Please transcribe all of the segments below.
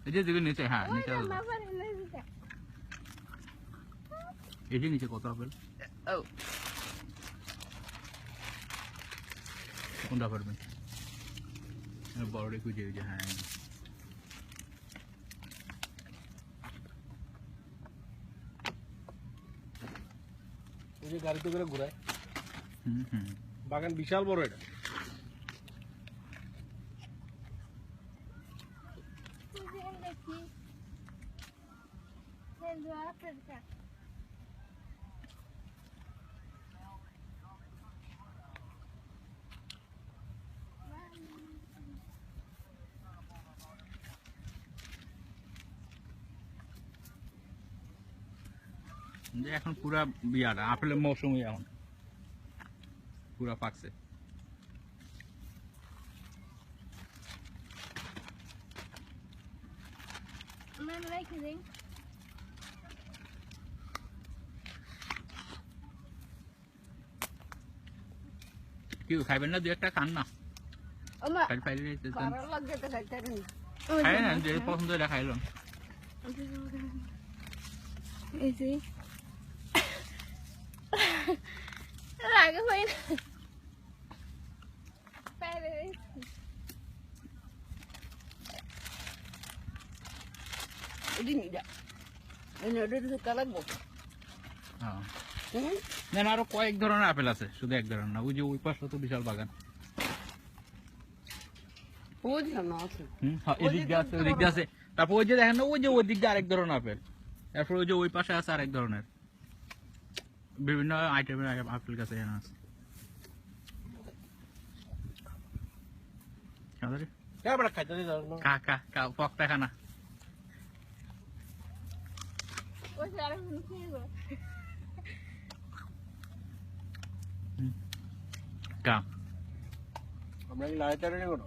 এটা দিকে নিচে, হ্যাঁ নিচে এই যে নিচে কত আপেল কোনটা পারবেন বড় খুঁজে যে হ্যাঁ ওই যে গাড়িতে করে ঘুরায় হুম বাগান বিশাল বড় এটা এখন পুরা বিয়াটা আপেলের মৌসুমই এখন পুরা পাকছে কি খাইবেন না দু একটা খান না খাই না যে পছন্দ এটা খাইলাম না আরো কয়েক ধরনের আপেল আছে শুধু এক ধরনের না ওই যে ওই পাশে তো বিশাল বাগান এদিক আছে তারপর ওই যে দেখেন না ওই যে ওই দিক দিয়ে আরেক ধরনের আপেল তারপর ওই যে ওই পাশে আছে আরেক ধরনের বিভিন্ন আইটেমের আপেল গাছ এখানে আছে পকটা খানা আমরা কি লাইটার নেব না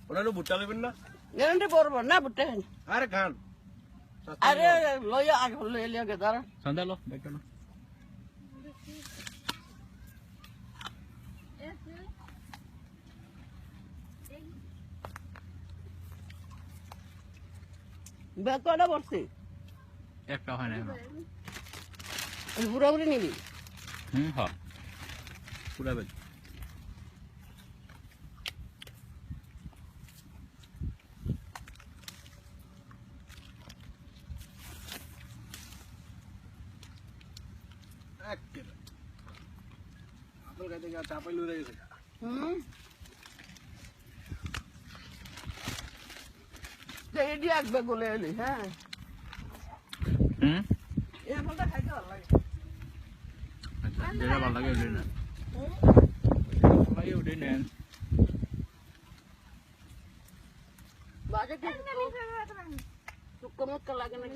ওরা ভুট্টা নেবেন না বরবর না ভুট্টা খান আরে খান আরে লইয়া আগে লইয়া গে দাঁড়া সন্ধ্যা লো ব্যাগটা লো ব্যাগ কয়টা পড়ছে একটা হয় না পুরোপুরি নিবি হ্যাঁ পুরা ব্যাগ আপেল খাইতে গিয়ে চাপাই লুড়ে গেছে এটি একবার বলে এলি হ্যাঁ এই ফলটা খাইতে ভালো লাগে যেটা ভালো লাগে ওটাই নেন ওটাই নেন বাজে শুক্কা মুক্কা লাগে না